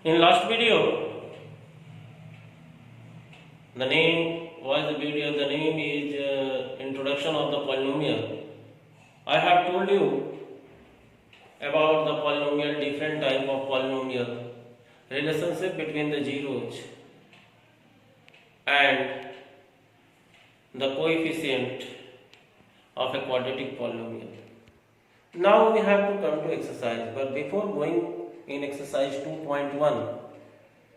In last video, the name is introduction of the polynomial. I have told you about the polynomial, different type of polynomial, relationship between the zeros and the coefficient of a quadratic polynomial. Now we have to come to exercise, but before going in exercise 2.1,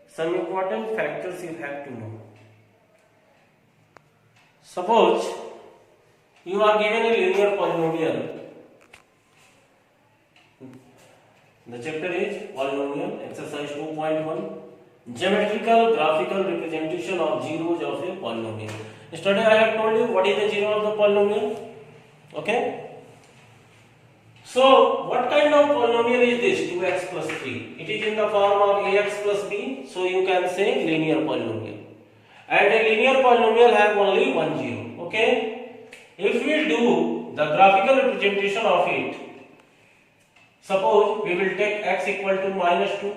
some important factors you have to know. Suppose you are given a linear polynomial. The chapter is polynomial, exercise 2.1, geometrical graphical representation of zeros of a polynomial. Yesterday I have told you what is the zero of the polynomial. Okay? So, what kind of polynomial is this? 2x plus 3. It is in the form of ax plus b, so you can say linear polynomial. And a linear polynomial have only one zero. Okay? If we do the graphical representation of it, suppose we will take x equal to minus 2,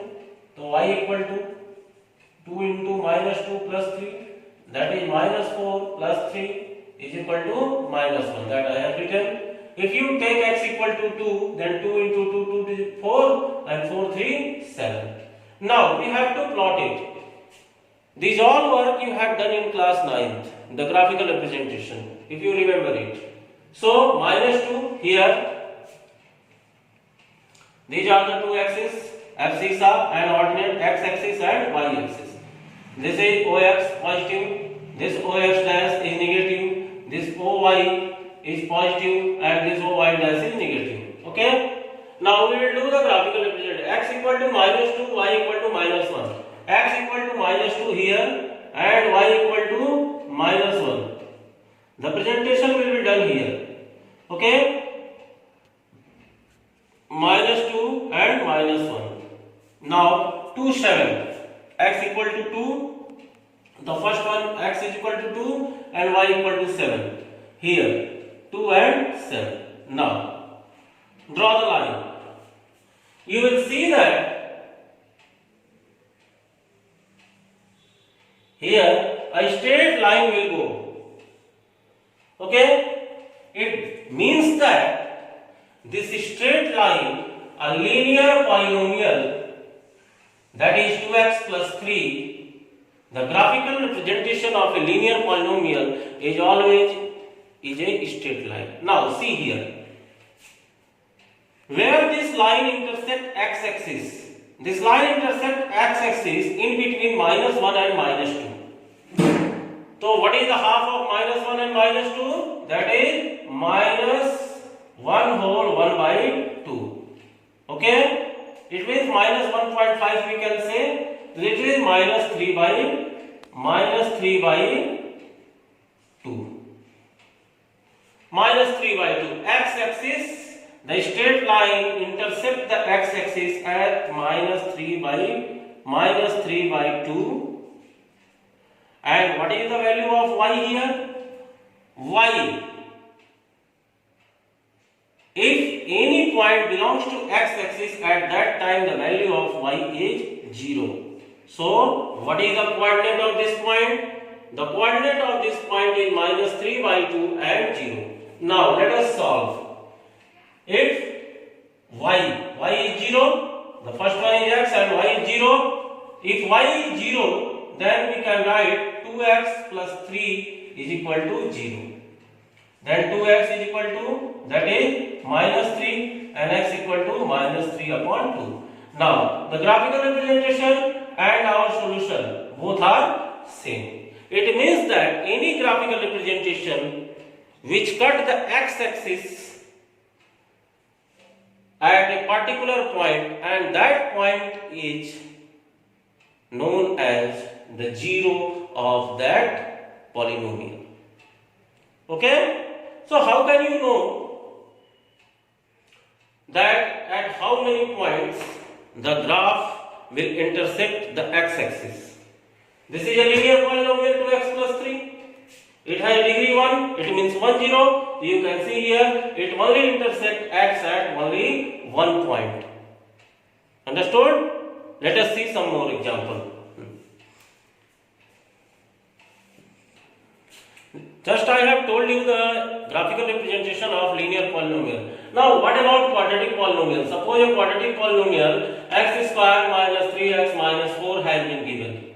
so y equal to 2 into minus 2 plus 3, that is minus 4 plus 3 is equal to minus 1, that I have written. If you take x equal to 2, then 2 into 2 is 4 and 4 3 7. Now we have to plot it. These all work you have done in class 9th, the graphical representation, if you remember it. So minus 2 here, these are the two axes, abscissa and ordinate x-axis and y-axis. This is ox positive, this ox dash is negative, this oy is positive and this oy dash is negative. Okay? Now we will do the graphical representation. X equal to minus 2, y equal to minus 1. X equal to minus 2 here and y equal to minus 1. The presentation will be done here. Okay? Minus 2 and minus 1. Now 2, 7. X equal to 2. The first one, x is equal to 2 and y equal to 7. Here 2 and 7. Now, draw the line. You will see that here a straight line will go. Okay? It means that this straight line, a linear polynomial, that is 2x plus 3, the graphical representation of a linear polynomial is always a straight line. Now see here, where this line intersects x-axis. This line intersects x-axis in between minus 1 and minus 2. So what is the half of minus 1 and minus 2? That is minus 1 whole 1 by 2. Okay? It means minus 1.5 we can say. It is minus 3 by 2. Minus 3 by 2. X-axis, the straight line intercepts the x-axis at minus 3 by 2. And what is the value of y here? Y. If any point belongs to x-axis, at that time the value of y is 0. So, what is the coordinate of this point? The coordinate of this point is minus 3 by 2 and 0. Now, let us solve. If y is 0, the first one is x and y is 0. If y is 0, then we can write 2x plus 3 is equal to 0. Then 2x is equal to, that is minus 3 and x equal to minus 3 upon 2. Now, the graphical representation and our solution both are same. It means that any graphical representation which cut the x-axis at a particular point, and that point is known as the zero of that polynomial. Okay? So how can you know that at how many points the graph will intersect the x-axis? This is a linear polynomial 2x plus 3. It has degree 1, it means 1 0. You can see here it only intersects x at only one point. Understood? let us see some more example. Just I have told you the graphical representation of linear polynomial. Now what about quadratic polynomial? Suppose a quadratic polynomial x square minus 3x minus 4 has been given.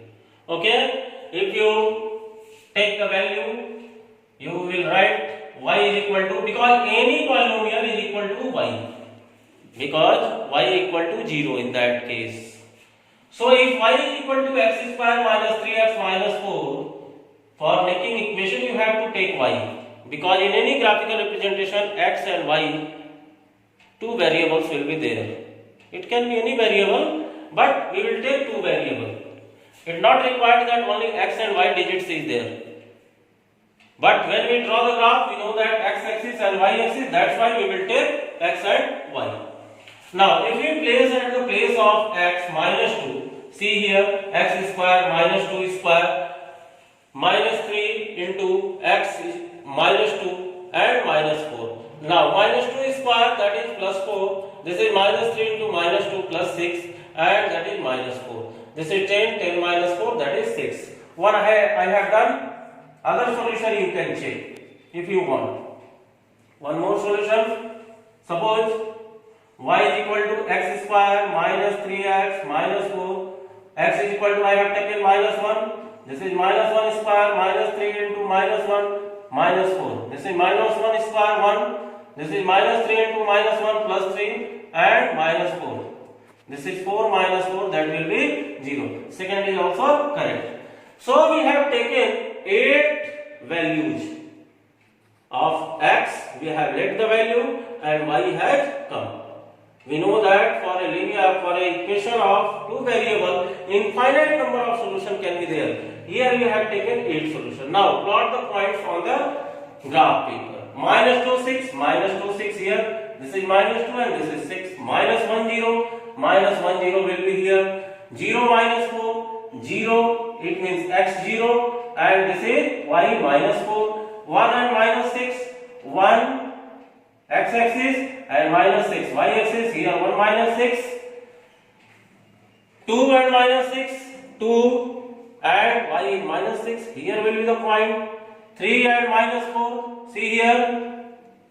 Okay, if you take the value, you will write y is equal to, because any polynomial is equal to y, because y is equal to 0 in that case. So if y is equal to x square minus 3x minus 4, for making equation you have to take y, because in any graphical representation x and y, two variables will be there. It can be any variable, but we will take two variables. It is not required that only x and y digits is there. But when we draw the graph, we know that x-axis and y-axis, that's why we will take x and y. Now, if we place at the place of x minus 2, see here x square minus 2 square minus 3 into x is minus 2 and minus 4. Now, minus 2 square, that is plus 4. This is minus 3 into minus 2 plus 6 and that is minus 4. This is 10, 10 minus 4, that is 6. One I have done. Other solution you can check if you want. One more solution. Suppose y is equal to x square minus 3x minus 4. X is equal to, I have taken minus 1. This is minus 1 square minus 3 into minus 1 minus 4. This is minus 1 square 1. This is minus 3 into minus 1 plus 3 and minus 4. This is 4 minus 4, that will be 0. Second is also correct. So we have taken 8 values of x, we have let the value and y has come. We know that for a linear, for a equation of two variable, infinite number of solution can be there. Here we have taken 8 solution. Now plot the points on the graph paper. Minus 2, 6, minus 2, 6 here. This is minus 2 and this is 6. Minus 1, 0. Minus 1, 0 will be here. 0 minus 4, 0. It means x 0. And this is y minus 4. 1 and minus 6. 1 x-axis and minus 6 y-axis. Here 1 minus 6. 2 and minus 6. 2 and y is minus 6. Here will be the point. 3 and minus 4. See here.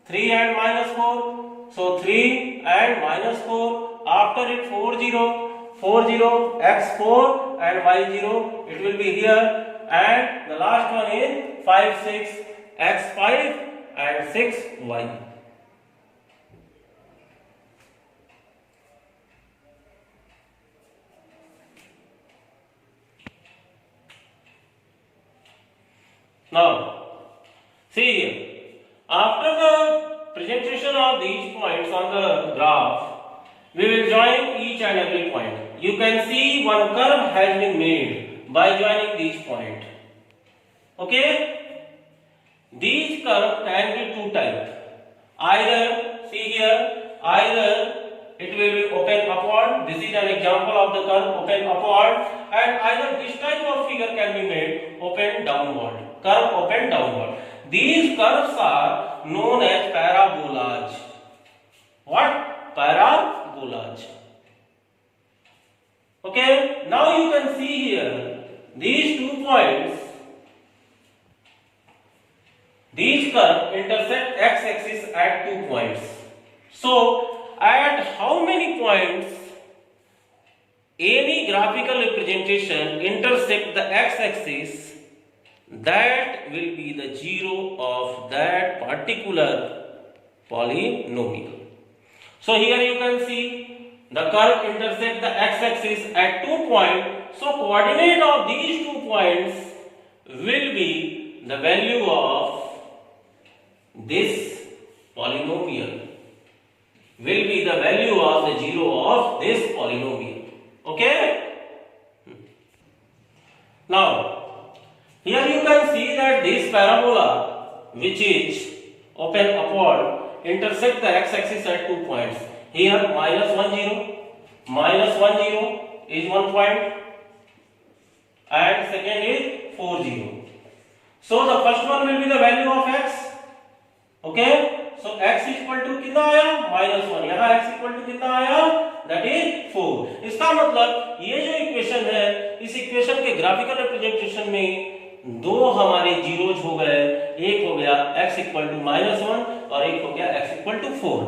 3 and minus 4. So 3 and minus 4. After it 4 0. 4 0 x4 and y0. It will be here. And the last one is 5 6 x5 and 6 y. Now, see here, after the presentation of these points on the graph, we will join each and every point. You can see one curve has been made by joining these points. Okay? These curves can be two types. Either, see here, either it will be open upward. This is an example of the curve open upward, and either this type of figure can be made open downward. Curve open downward. These curves are known as parabolas. What? Parabolas. Okay, now you can see here these 2 points. These curves intersect x-axis at 2 points. So, at how many points any graphical representation intersect the x-axis, that will be the zero of that particular polynomial. So here you can see the curve intersect the x-axis at 2 points. So coordinate of these 2 points will be the value of this polynomial. Will be the value of the zero of this polynomial. Okay? Now, here you can see that this parabola, which is open upward, intersect the x-axis at 2 points. Here minus 1 0, minus 1 0 is 1 point, and second is 4 0. So the first one will be the value of x. Okay, so x equal to कितना आया? -1. यहाँ x equal to कितना आया? That is 4। इसका मतलब ये जो equation है, इस इक्वेशन के ग्राफिकल रिप्रेजेंटेशन में दो हमारे जीरोज हो गए, एक हो गया x इक्वल टू -1 और एक हो गया x इक्वल टू 4।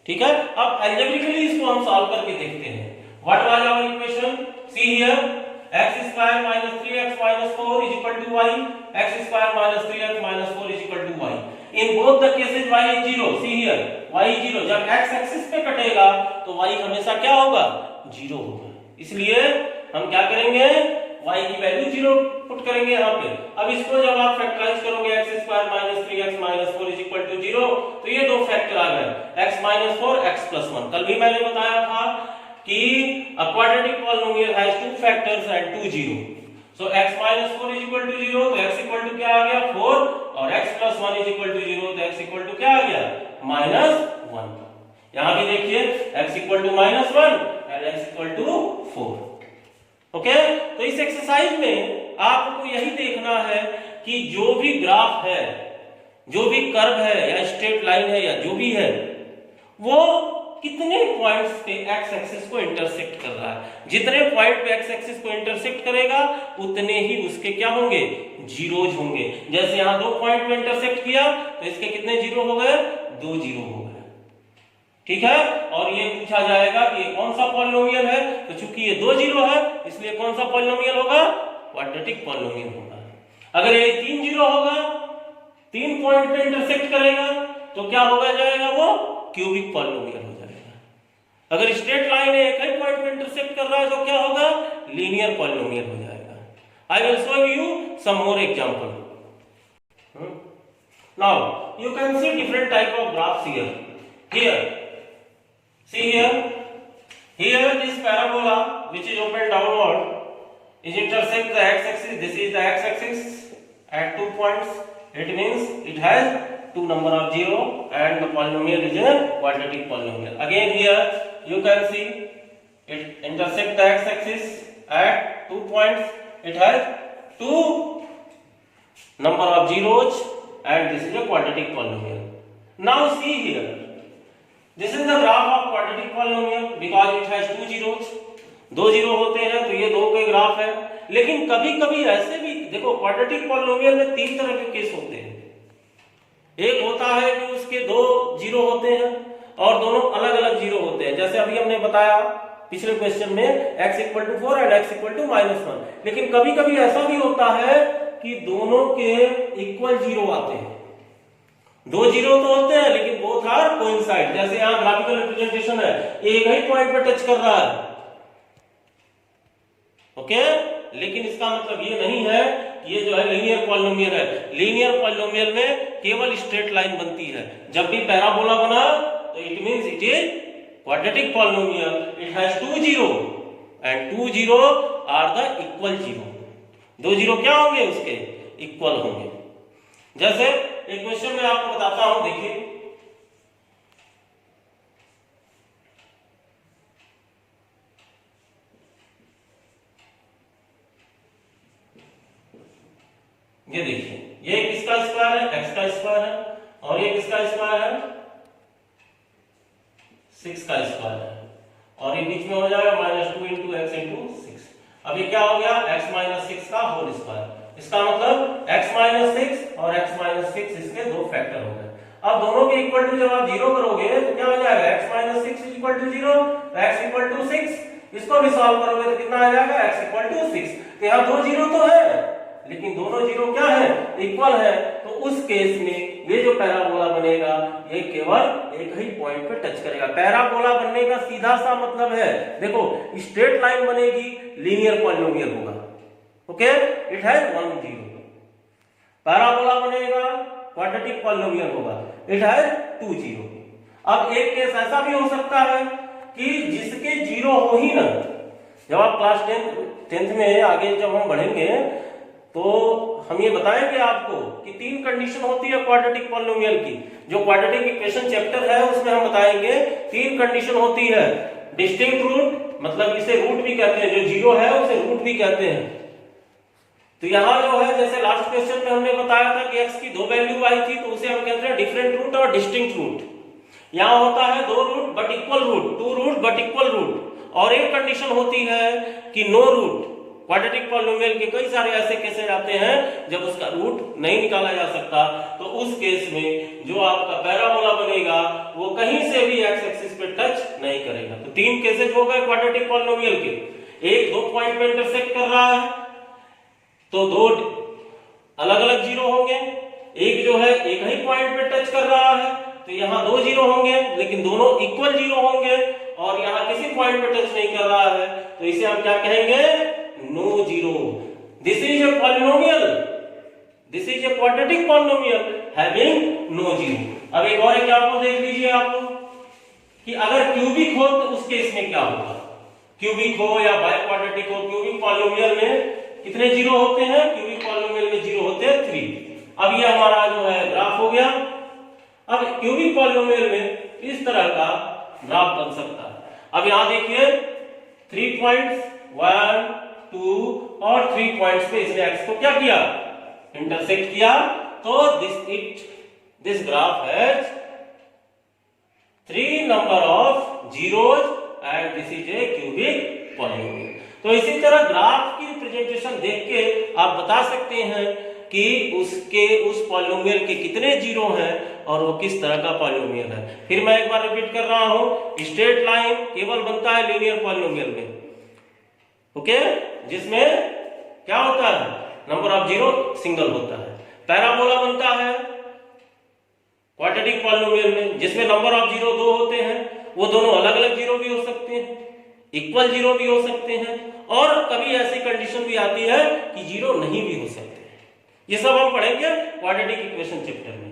ठीक है, अब अलजेब्रिकली इसको हम सॉल्व करके देखते हैं। What was our equation? See here x square minus 3x minus 4 is equal to y, x square minus 3x minus 4 is equal to y। In both the cases y is 0। See here y is 0। जब x axis पे कटेगा तो y हमेशा क्या होगा? 0 होगा। इसलिए हम क्या करेंगे? y की वैल्यू 0 पुट करेंगे यहाँ पे। अब इसको जब आप फैक्टराइज करोगे x square minus 3x minus 4 is equal to 0, तो ये दो फैक्टर आ गए x माइनस 4 x प्लस 1। कल भी मैंने बताया था कि a quadratic polynomial has two factors and two zero. So x minus 4 is equal to 0, तो x equal to क्या आ गया? 4, और x plus 1 is equal to 0, तो x equal to क्या आ गया? -1। यहाँ भी देखिए x equal to -1 and x equal to 4। Okay, तो इस एक्सरसाइज में आपको यही देखना है कि जो भी ग्राफ है, जो भी कर्व है या स्ट्रेट लाइन है या जो भी है, वो कितने पॉइंट्स पे एक्स एक्सिस को इंटरसेक्ट कर रहा है। जितने पॉइंट पे एक्स एक्सिस को इंटरसेक्ट करेगा उतने ही उसके क्या होंगे? जीरोज होंगे। जैसे यहाँ 2 पॉइंट पे इंटरसेक्ट किया तो इसके कितने जीरो हो गए? 2 जीरो हो गए। ठीक है, और ये पूछा जाएगा कि ये कौन सा पॉलिनोमियल है, तो चूंकि ये 2 जीरो है इसलिए कौन सा पॉलिनोमियल होगा? क्वाड्रेटिक पॉलिनोमियल होगा। अगर ये 3 जीरो होगा, 3 पॉइंट पे इंटरसेक्ट करेगा, तो क्या होगा जाएगा? वो क्यूबिक पॉलिनोमियल हो जाएगा। अगर स्ट्रेट लाइन है, एक ही पॉइंट पे इंटरसेक्ट कर रहा है, तो क्या होगा? लीनियर पॉलिनोमियल हो जाएगा। I will show you some more example. Now you can see different type of graphs here. Here see here this parabola which is open downward is intersect the x axis. This is the x axis at 2 points. It means it has 2 number of 0 and the polynomial is a quadratic polynomial. Again here you can see it intersect the x axis at 2 points. It has 2 number of zeros and this is a quadratic polynomial. Now see here, this is the graph of quadratic polynomial because it has 2 zeros. 2 zero होते हैं तो ये 2 के graph है। लेकिन कभी कभी ऐसे भी देखो, क्वाड्रेटिक पॉलिनोमियल में 3 तरह के केस होते हैं। एक होता है कि उसके 2 जीरो होते हैं और दोनों अलग अलग जीरो होते हैं, जैसे अभी हमने बताया पिछले क्वेश्चन में x equal to 4 and x equal to -1। लेकिन कभी कभी ऐसा भी होता है कि दोनों के इक्वल जीरो आते हैं। 2 जीरो तो होते हैं लेकिन बोथ आर कोइंसाइड। जैसे यहां ग्राफिकल रिप्रेजेंटेशन है, एक ही पॉइंट पर टच कर रहा है। ओके, लेकिन इसका मतलब ये नहीं है कि ये जो है लीनियर पॉलिनोमियल है। लीनियर पॉलिनोमियल में केवल स्ट्रेट लाइन बनती है। जब भी पैराबोला बना तो it means it is quadratic polynomial. It has 2 zero and 2 zero are the equal zero. 2 zero क्या होंगे? उसके इक्वल होंगे। जैसे एक क्वेश्चन में आपको बताता हूं, देखिए ये देखिए, ये किसका स्क्वायर है? x का स्क्वायर है। और ये किसका स्क्वायर है? 6 का स्क्वायर है। और ये बीच में हो जाएगा -2 इंटू एक्स इंटू 6। अब ये क्या हो गया? x माइनस 6 का होल स्क्वायर। इसका मतलब x माइनस 6 और x माइनस 6 इसके 2 फैक्टर हो गए। अब दोनों के इक्वल टू जब आप 0 करोगे तो क्या हो जाएगा? x minus 6 is equal to 0, x equal to 6। इसको भी सॉल्व करोगे तो कितना आ जाएगा? x equal to 6। तो यहाँ 2 जीरो तो है लेकिन दोनों जीरो क्या है? इक्वल है। तो उस केस में ये जो पैराबोला बनेगा ये केवल एक ही पॉइंट पे टच करेगा। पैराबोला बनने का सीधा सा मतलब है, देखो स्ट्रेट लाइन बनेगी, लीनियर पॉलिनोमियल होगा। Okay, it has 1 zero. Parabola बनेगा, क्वाड्रेटिक पॉलिनोमियल होगा, इट हैज 2 जीरो। अब एक केस ऐसा भी हो सकता है कि जिसके जीरो हो ही ना। जब आप क्लास 10th में आगे जब हम बढ़ेंगे तो हम ये बताएंगे आपको कि 3 कंडीशन होती है क्वाड्रेटिक पॉलिनोमियल की। जो क्वाड्रेटिक इक्वेशन चैप्टर है उसमें हम बताएंगे 3 कंडीशन होती है। डिस्टिंक्ट रूट, मतलब इसे रूट भी कहते हैं, जो जीरो है उसे रूट भी कहते हैं। तो यहां जो है, जैसे लास्ट क्वेश्चन में हमने बताया था कि x की 2 वैल्यू आई थी तो उसे हम कहते हैं डिफरेंट रूट और डिस्टिंक्ट रूट। यहाँ होता है 2 root but equal root, 2 root but equal root, और एक कंडीशन होती है कि नो रूट। क्वाड्रेटिक पॉलिनोमियल के कई सारे ऐसे केसेस आते हैं जब उसका रूट नहीं निकाला जा सकता, तो उस केस में जो आपका पैराबोला बनेगा वो कहीं से भी एक्स एक्सिस पे टच नहीं करेगा। तो 3 केसेस हो गए क्वाड्रेटिक पॉलिनोमियल के। एक 2 पॉइंट पे इंटरसेक्ट कर रहा है तो 2 अलग अलग जीरो होंगे, एक जो है एक ही पॉइंट पे टच कर रहा है तो यहाँ 2 जीरो होंगे, लेकिन दोनों इक्वल जीरो होंगे, और यहाँ किसी पॉइंट पे टच नहीं कर रहा है तो इसे हम क्या कहेंगे, no zero. This is a polynomial, this is a quadratic polynomial having no zero. अब एक और एग्जांपल देख लीजिए आप लोग कि अगर क्यूबिक हो तो उस केस में क्या होगा। क्यूबिक हो या बाई क्वाड्रेटिक हो, क्यूबिक पॉलिनोमियल में कितने जीरो होते हैं, क्यूबिक पॉलिनोमियल में जीरो होते हैं 3। अब ये हमारा जो है ग्राफ हो गया। अब क्यूबिक पॉलिनोमियल में इस तरह का ग्राफ बन सकता है। अब यहां देखिए 3 पॉइंट्स 1 2 और 3 पॉइंट्स पे इसने एक्स को क्या किया, इंटरसेक्ट किया, तो this graph has 3 number of zeros and this is A cubic polynomial. तो इसी तरह ग्राफ की रिप्रेजेंटेशन देख के आप बता सकते हैं कि उस पॉलिनोमियल के कितने जीरो हैं और वो किस तरह का पॉलिनोमियल है। फिर मैं एक बार रिपीट कर रहा हूं, स्ट्रेट लाइन केवल बनता है लीनियर पॉलिनोमियल में, ओके, जिसमें क्या होता है, नंबर ऑफ जीरो सिंगल होता है। पैराबोला बनता है क्वाड्रेटिक पॉलिनोमियल में, जिसमें नंबर ऑफ जीरो 2 होते हैं, वो दोनों अलग अलग जीरो भी हो सकते हैं, इक्वल जीरो भी हो सकते हैं, और कभी ऐसी कंडीशन भी आती है कि जीरो नहीं भी हो सकते हैं। ये सब हम पढ़ेंगे क्वाड्रेटिक इक्वेशन चैप्टर में।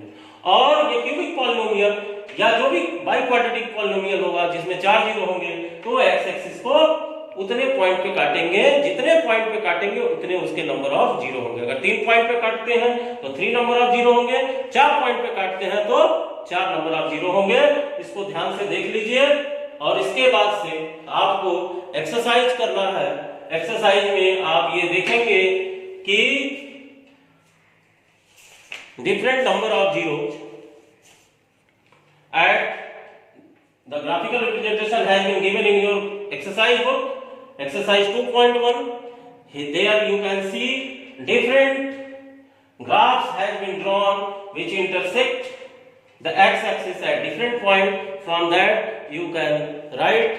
और ये क्यूबिक पॉलिनोमियल या जो भी बाई क्वाड्रेटिक पॉलिनोमियल होगा जिसमें 4 जीरो होंगे, तो एक्स एक्सिस को उतने पॉइंट पे काटेंगे, जितने पॉइंट पे काटेंगे उतने उसके नंबर ऑफ जीरो होंगे। अगर 3 पॉइंट पे काटते हैं तो 3 नंबर ऑफ जीरो होंगे, 4 पॉइंट पे काटते हैं तो 4 नंबर ऑफ जीरो होंगे। इसको ध्यान से देख लीजिए। और इसके बाद से आपको एक्सरसाइज करना है। एक्सरसाइज में आप ये देखेंगे कि different number of zeros at the graphical representation has been given in your exercise book, exercise 2.1. There you can see different graphs has been drawn which intersect the x-axis at different point. From that you can write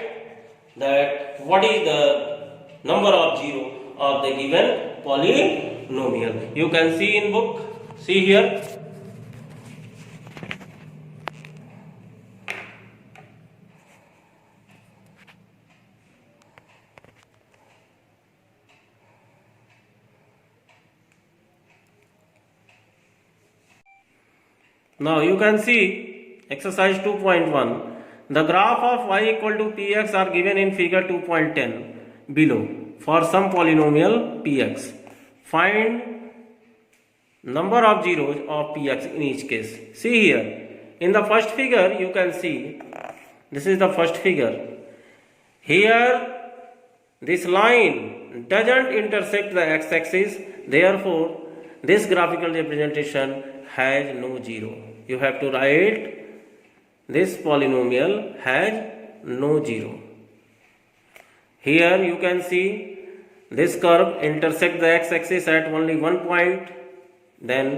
that what is the number of zero of the given polynomial. You can see in book, see here. Now you can see exercise 2.1. The graph of y equal to px are given in figure 2.10 below for some polynomial px. Find number of zeros of px in each case. See here in the first figure you can see, this is the first figure. Here this line doesn't intersect the x-axis, therefore this graphical representation has no zero. You have to write this polynomial has no zero. Here you can see this curve intersect the x-axis at only one point. Then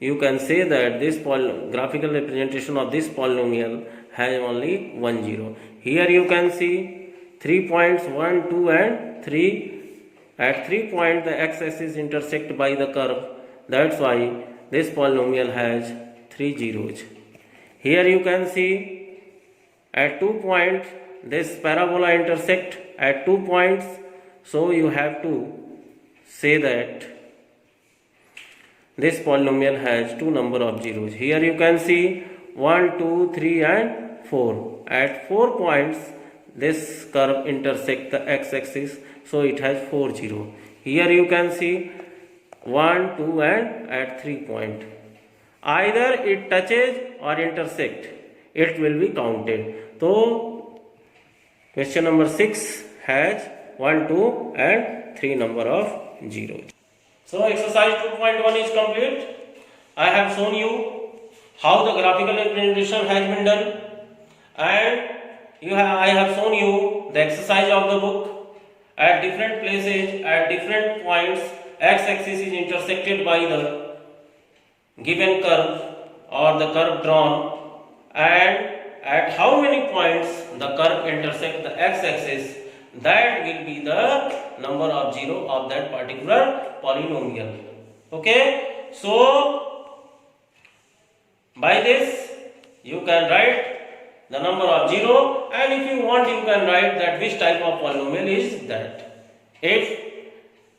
you can say that this graphical representation of this polynomial has only one zero. Here you can see 3 points 1, 2 and 3. At 3 points the x-axis intersect by the curve. That's why this polynomial has 3 zeros. Here you can see at 2 points this parabola intersect at 2 points, so you have to say that this polynomial has 2 number of zeros. Here you can see 1, 2, 3 and 4. At 4 points this curve intersect the x-axis, so it has 4 zeros. Here you can see 1, 2 and at 3 point. Either it touches or intersect, it will be counted. So question number 6 has 1, 2 and 3 number of zeros. So exercise 2.1 is complete. I have shown you how the graphical representation has been done. and I have shown you the exercise of the book. At different places, at different points, x-axis is intersected by the given curve or the curve drawn, and at how many points the curve intersects the x-axis, that will be the number of zero of that particular polynomial. Okay, so by this you can write the number of zero, and if you want you can write that which type of polynomial is that. If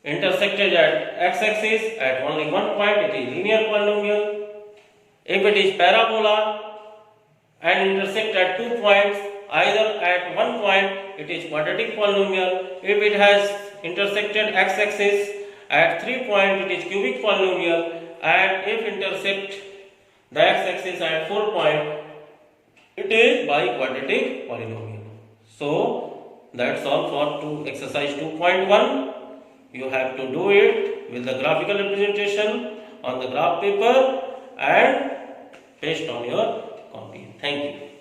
intersected at x-axis at only one point, it is linear polynomial. If it is parabola and intersect at 2 points, either at one point, it is quadratic polynomial. If it has intersected x-axis at 3 points, it is cubic polynomial. And if intersect the x-axis at 4 points, it is biquadratic polynomial. So that's all for exercise 2.1. You have to do it with the graphical representation on the graph paper and paste on your copy. Thank you.